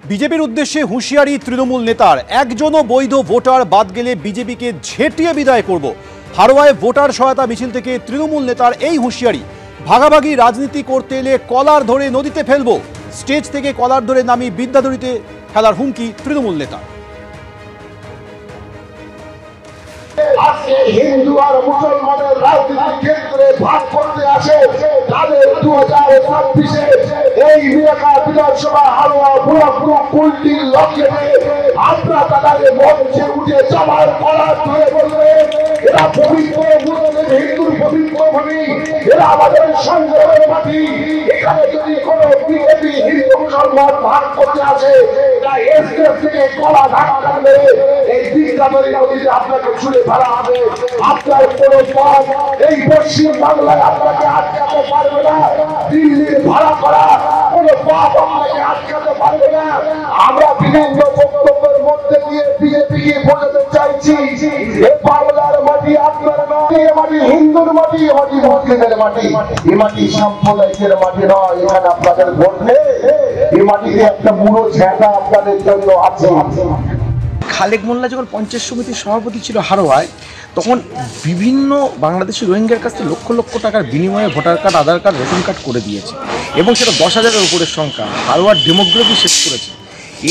বিজেপির উদ্দেশ্যে হুঁশিয়ারি তৃণমূল নেতার, একজনও বৈধ ভোটার বাদ গেলে বিজেপিকে ঝেঁটিয়ে বিদায় করব। হারোয়ায় ভোটার সহায়তা মিছিল থেকে তৃণমূল নেতার এই হুঁশিয়ারি, ভাগাভাগি রাজনীতি করতে এলে কলার ধরে নদীতে ফেলবো। স্টেজ থেকে কলার ধরে নামি বিদ্যাধরীতে ফেলার হুমকি তৃণমূল নেতা। আজকে হিন্দু আর মুসলমানের রাজনীতির ক্ষেত্রে ভাগ করতে আসে তাদের 2026-এ এই এলাকা বিধানসভা হারোয়া বুড়াপুর কুলটির লক্ষ্যে আমরা তাদের মঞ্চে উঠে যাবার কলার ধরে বলবে এরা পবিত্র মুসলিম হিন্দুর পবিত্র ভূমি, এরা আমাদের সংগ্রামের মাটি। এখানে যদি কোনো বিজেপি হিন্দু মুসলমান ভাগ করতে আসে তা স্টেজ থেকে কলা ধাক্কা মেরে এই বিদ্যাধরী নদীতে আপনাকে ছুড়ে ফেলা হবে। আপনার কোনো পথ এই পশ্চিম বাংলায় আপনাকে আটকাতে পারবে না। দিল্লির ভাড়া করা কোনো পথ আপনাকে আটকাতে পারবে না। আমরা বিভিন্ন বক্তব্যের মধ্যে দিয়ে বিজেপিকে বোঝাতে চাইছি এ বাংলার মাটি আপনার নয়, এ মাটি হিন্দুর মাটি, এ মাটি মুসলিমের মাটি, এ মাটি সাম্প্রদায়িকের মাটি নয়। এখানে আপনাদের ভোট নেই, এই মাটিতে একটা বুড়ো ঝেঁটা আপনাদের জন্য আছে। খালেক মোল্লা যখন পঞ্চায়েত সমিতির সভাপতি ছিল হারোয়ায়, তখন বিভিন্ন বাংলাদেশি রোহিঙ্গার কাছ থেকে লক্ষ লক্ষ টাকার বিনিময়ে ভোটার কার্ড, আধার কার্ড, রেশন কার্ড করে দিয়েছে এবং সেটা 10,000-এর উপরের সংখ্যা। হারোয়ার ডেমোগ্রাফি শেষ করেছে।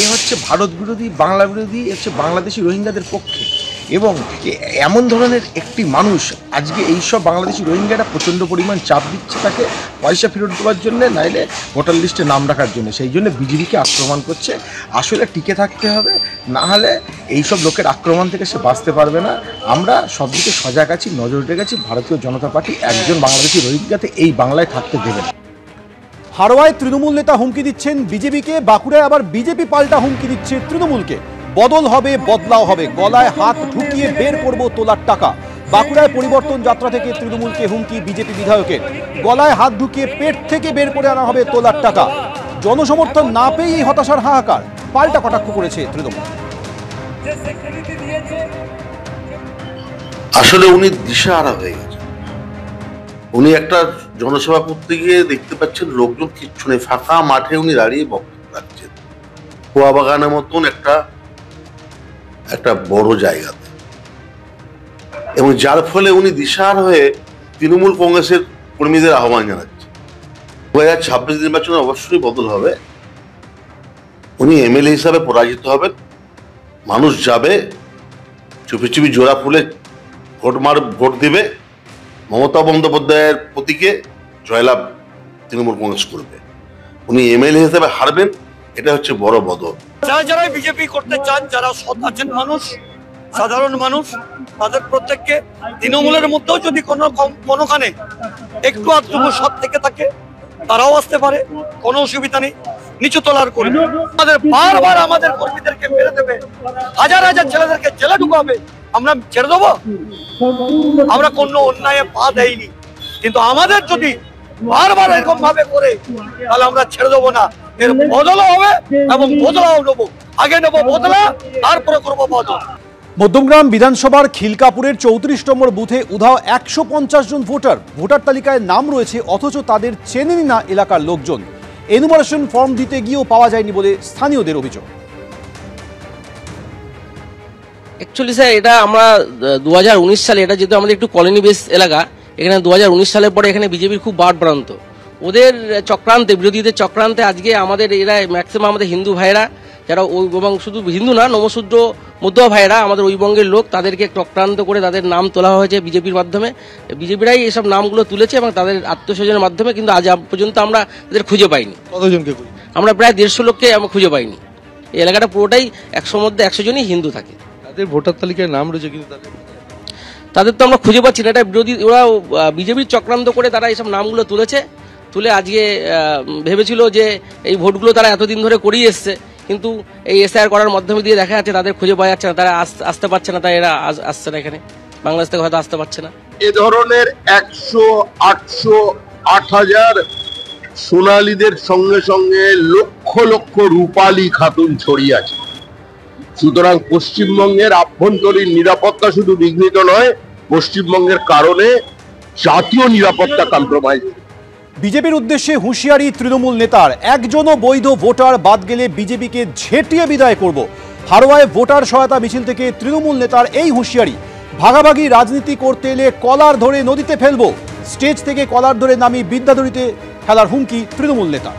এ হচ্ছে ভারত বিরোধী, বাংলা বিরোধী, হচ্ছে বাংলাদেশি রোহিঙ্গাদের পক্ষে। এবং এমন ধরনের একটি মানুষ আজকে এইসব বাংলাদেশি রোহিঙ্গারা প্রচণ্ড পরিমাণ চাপ দিচ্ছে তাকে পয়সা ফেরত দেওয়ার জন্য, নাইলে ভোটার লিস্টে নাম রাখার জন্য। সেই জন্য বিজেপিকে আক্রমণ করছে। আসলে টিকে থাকতে হবে, না হলে এইসব লোকের আক্রমণ থেকে সে বাঁচতে পারবে না। আমরা সব দিকে সজাগ আছি, নজর রেখেছি। ভারতীয় জনতা পার্টি একজন বাংলাদেশি রোহিঙ্গাতে এই বাংলায় থাকতে দেবে না। হারোয়ায় তৃণমূল নেতা হুমকি দিচ্ছেন বিজেপিকে, বাঁকুড়ায় আবার বিজেপি পাল্টা হুমকি দিচ্ছে তৃণমূলকে। বদল হবে, বদলাও হবে, গলায় হাত ঢুকিয়ে বের করব তোলার টাকা। বাঁকুড়ায় পরিবর্তন যাত্রা থেকে তৃণমূলকে হুমকি বিজেপি বিধায়কের, গলায় হাত ঢুকিয়ে পেট থেকে বের করে আনা হবে তোলার টাকা। জনসমর্থন না পেয়েই হতাশার হাহাকার, পাল্টা কটাক্ষ করেছে তৃণমূল। আসলে উনি দিশাহারা হয়ে গেছে। উনি একটা জনসভা করতে গিয়ে দেখতে পাচ্ছেন লোকজন কিচ্ছু নেই, ফাঁকা মাঠে উনি দাঁড়িয়ে বক্তব্য রাখছেন কুয়া বাগানের মতন একটা বড় জায়গাতে, এবং যার ফলে উনি দিশাহারা হয়ে তৃণমূল কংগ্রেসের কর্মীদের আহ্বান জানাচ্ছে 2026 নির্বাচনে অবশ্যই বদল হবে। উনি এমএলএ হিসাবে পরাজিত হবেন, মানুষ যাবে চুপি চুপি জোড়া ফুলে ভোট দিবে, মমতা বন্দ্যোপাধ্যায়ের প্রতীকে জয়লাভ তৃণমূল কংগ্রেস করবে। উনি এমএলএ হিসেবে হারবেন, এটা হচ্ছে বড় বদল। যারা বিজেপি করতে চান, যারা সৎ আছেন মানুষ, সাধারণ মানুষ, তাদের প্রত্যেককে তৃণমূলের মধ্যেও যদি কোনোখানে একটু আধটু সৎ থেকে থাকে তারাও আসতে পারে, কোনো অসুবিধা নেই। নিচু তলার কর্মী আমাদের বারবার আমাদের কর্মীদেরকে মেরে দেবে, হাজার হাজার ছেলেদেরকে জেলে ঢুকাবে, আমরা ছেড়ে দেবো? আমরা কোনো অন্যায় পা দেয়নি, কিন্তু আমাদের যদি বারবার এরকম ভাবে করে তাহলে আমরা ছেড়ে দেবো না। এর বদলও হবে এবং বদলাও নেবো, আগে নেবো বদলা, তারপরে করবো বদল। মধ্যমগ্রাম বিধানসভার খিলকাপুরের 34 নম্বর বুথে উধাও 150 জন ভোটার। ভোটার তালিকায় নাম রয়েছে, অথচ তাদের চেনেনি না এলাকার লোকজন। এনুমারেশন ফর্ম দিতে গিয়েও পাওয়া যায়নি বলে স্থানীয়দের অভিযোগ। অ্যাকচুয়ালি স্যার, এটা আমরা 2019 সালে, এটা যেহেতু আমাদের একটু কলোনি বেস এলাকা, এখানে 2019 সালের পরে এখানে বিজেপির খুব বাড়প্রান্ত। ওদের চক্রান্তে, বিরোধীদের চক্রান্তে আজকে আমাদের এরা ম্যাক্সিমাম আমাদের হিন্দু ভাইরা, যারা ওই, এবং শুধু হিন্দু না, নমশূদ্র মধ্যুয়া ভাইরা আমাদের ওই বঙ্গের লোক, তাদেরকে চক্রান্ত করে তাদের নাম তোলা হয়েছে বিজেপির মাধ্যমে। বিজেপিরাই এসব নামগুলো তুলেছে এবং তাদের আত্মস্বজনের মাধ্যমে, কিন্তু আজ পর্যন্ত আমরা তাদের খুঁজে পাইনি। কতজনকে? আমরা প্রায় 150 লোককে আমরা খুঁজে পাইনি। এই এলাকাটা পুরোটাই 100 মধ্যে 100 জনই হিন্দু থাকে। তাদের ভোটার তালিকায় নাম রয়েছে, কিন্তু তাদের তো আমরা খুঁজে পাচ্ছি না। এটা বিরোধী, ওরা বিজেপির চক্রান্ত করে তারা এইসব নামগুলো তুলে আজকে ভেবেছিল যে এই ভোটগুলো তারা এতদিন ধরে করেই এসছে, কিন্তু এই এসআইআর করার মাধ্যমে দিয়ে দেখা যাচ্ছে তাদের খুঁজে পাওয়া যাচ্ছে না, তারা আসতে পারছে না, তাই এরা আসছে না এখানে, বাংলাদেশ থেকে হয়তো আসতে পারছে না। এ ধরনের 100, 800, 8000 সোনালীদের সঙ্গে সঙ্গে লক্ষ লক্ষ রূপালী খাতুন ছড়িয়ে আছে। সুতরাং পশ্চিমবঙ্গের আভ্যন্তরীণ নিরাপত্তা শুধু বিঘ্নিত নয়, পশ্চিমবঙ্গের কারণে জাতীয় নিরাপত্তা কম্প্রোমাইজ। বিজেপির উদ্দেশ্যে হুঁশিয়ারি তৃণমূল নেতার, একজনও বৈধ ভোটার বাদ গেলে বিজেপিকে ঝেঁটিয়ে বিদায় করব। হারোয়ায় ভোটার সহায়তা মিছিল থেকে তৃণমূল নেতার এই হুঁশিয়ারি, ভাগাভাগি রাজনীতি করতে এলে কলার ধরে নদীতে ফেলবো। স্টেজ থেকে কলার ধরে নামিয়ে বিদ্যাধরীতে ফেলার হুমকি তৃণমূল নেতা।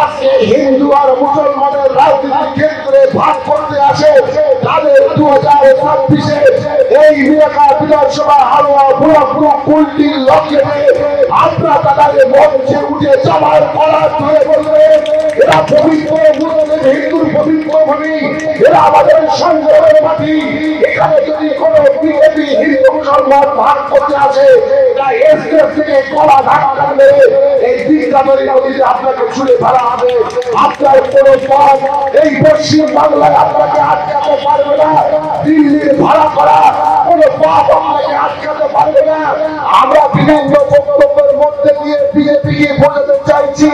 আজকে হিন্দু আর মুসলমানের রাজনীতির ক্ষেত্রে ভাগ করতে আসে তাদের 2026-এ এই মিরাকা বিধানসভা হারোয়া ব্লক কুলটির লক্ষ্যে আমরা তাদের মঞ্চে উঠে যাবার কলার ধরে বলবে, এরা পবিত্র মুসলিম হিন্দুর পবিত্র ভূমি, এরা আমাদের সংগ্রামের মাটি। এখানে যদি কোনো বিজেপি হিন্দু মুসলমান ভাগ করতে আসে, তা এসএস থেকে কলা ধাক্কা মেরে এই বিদ্যাধরী নদীতে আপনাকে ছুড়ে ফেলা হবে। আপনার কোনো পথ এই পশ্চিম বাংলায় আপনাকে আটকাতে পারবে না। দিল্লির ভাড়া করা কোনো পথ আপনাকে আটকাতে পারবে না। আমরা বিভিন্ন বক্তব্যের মধ্যে দিয়ে বিজেপিকে বোঝাতে চাইছি,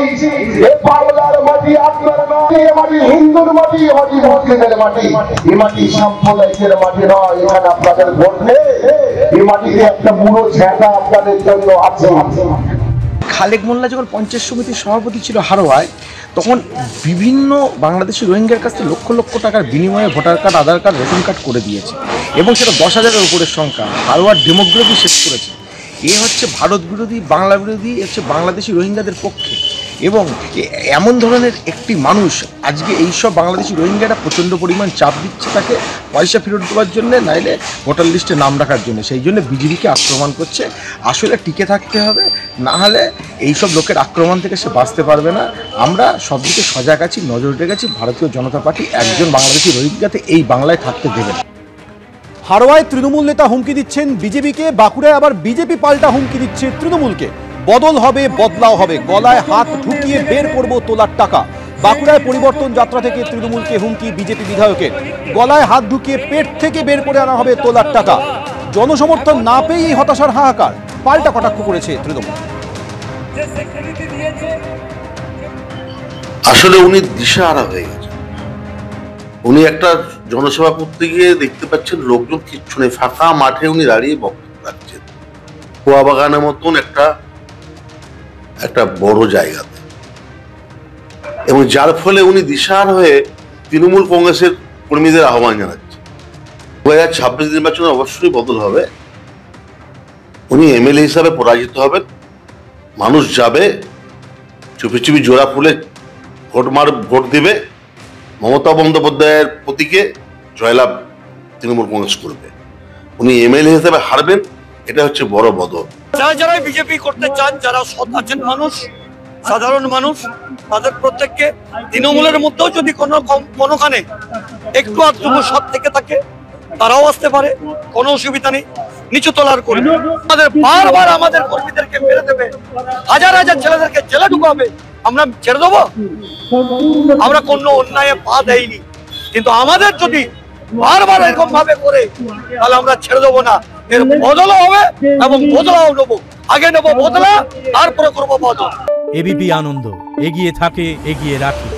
এ বাংলার মাটি আপনার মাটি, এ মাটি হিন্দুর মাটি, এ মাটি মুসলিমের মাটি, এ মাটি সাম্প্রদায়িকের মাটি নয়। এখানে আপনাদের ভোট নেই, এ মাটিতে একটা বুড়ো ঝেঁটা আপনাদের জন্য আছে। খালেক মোল্লা যখন পঞ্চায়েত সমিতির সভাপতি ছিল হারোয়ায়, তখন বিভিন্ন বাংলাদেশি রোহিঙ্গার কাছ থেকে লক্ষ লক্ষ টাকার বিনিময়ে ভোটার কার্ড, আধার কার্ড, রেশন কার্ড করে দিয়েছে এবং সেটা 10,000-এর উপরের সংখ্যা। হারোয়ার ডেমোগ্রাফি শেষ করেছে। এ হচ্ছে ভারত বিরোধী, বাংলা বিরোধী, হচ্ছে বাংলাদেশি রোহিঙ্গাদের পক্ষে। এবং এমন ধরনের একটি মানুষ আজকে এইসব বাংলাদেশি রোহিঙ্গারা প্রচণ্ড পরিমাণ চাপ দিচ্ছে তাকে পয়সা ফেরত দেওয়ার জন্যে, নাইলে ভোটার লিস্টে নাম রাখার জন্য। সেই জন্য বিজেপিকে আক্রমণ করছে। আসলে টিকে থাকতে হবে, না হলে এইসব লোকের আক্রমণ থেকে সে বাঁচতে পারবে না। আমরা সব দিকে সজাগ আছি, নজর রেখেছি। ভারতীয় জনতা পার্টি একজন বাংলাদেশি রোহিঙ্গাতে এই বাংলায় থাকতে দেবে না। হারোয়ায় তৃণমূল নেতা হুমকি দিচ্ছেন বিজেপিকে, বাঁকুড়ায় আবার বিজেপি পাল্টা হুমকি দিচ্ছে তৃণমূলকে। বদল হবে, বদলাও হবে, গলায় হাত ঢুকিয়ে বের করব তোলার টাকা। বাঁকুড়ায় পরিবর্তন যাত্রা থেকে তৃণমূলকে হুমকি বিজেপি বিধায়কের, গলায় হাত ঢুকিয়ে পেট থেকে বের করে আনা হবে তোলার টাকা। জনসমর্থন না পেয়েই হতাশার হাহাকার, পাল্টা কটাক্ষ করেছে তৃণমূল। আসলে উনি দিশাহারা হয়ে গেছে। উনি একটা জনসভা করতে গিয়ে দেখতে পাচ্ছেন লোকজন কিচ্ছু নেই, ফাঁকা মাঠে উনি দাঁড়িয়ে বক্তব্য রাখছেন কুয়া বাগানের মতন একটা বড় জায়গাতে, এবং যার ফলে উনি দিশাহারা হয়ে তৃণমূল কংগ্রেসের কর্মীদের আহ্বান জানাচ্ছে 2026 নির্বাচনে অবশ্যই বদল হবে। উনি এমএলএ হিসাবে পরাজিত হবেন, মানুষ যাবে চুপি চুপি জোড়া ফুলে ভোট দিবে, মমতা বন্দ্যোপাধ্যায়ের প্রতীকে জয়লাভ তৃণমূল কংগ্রেস করবে। উনি এমএলএ হিসেবে হারবেন, এটা হচ্ছে বড় বদল। যারা বিজেপি করতে চান, যারা সৎ আছেন মানুষ, সাধারণ মানুষ, তাদের প্রত্যেককে তৃণমূলের মধ্যেও যদি কোনোখানে একটু আধটু সৎ থেকে থাকে, তারাও আসতে পারে, কোনো অসুবিধা নেই। নিচু তলার কর্মী আমাদের বারবার আমাদের কর্মীদেরকে মেরে দেবে, হাজার হাজার ছেলেদেরকে জেলে ঢুকাবে, আমরা ছেড়ে দেবো? আমরা কোনো অন্যায় পা দেইনি, কিন্তু আমাদের যদি বারবার এরকম ভাবে করে, তাহলে আমরা ছেড়ে দেবো না। এর বদলও হবে এবং বদলাও নেবো। আগে নেবো বদলা, তারপরে করবো বদল। এবিপি আনন্দ, এগিয়ে থাকে, এগিয়ে রাখে।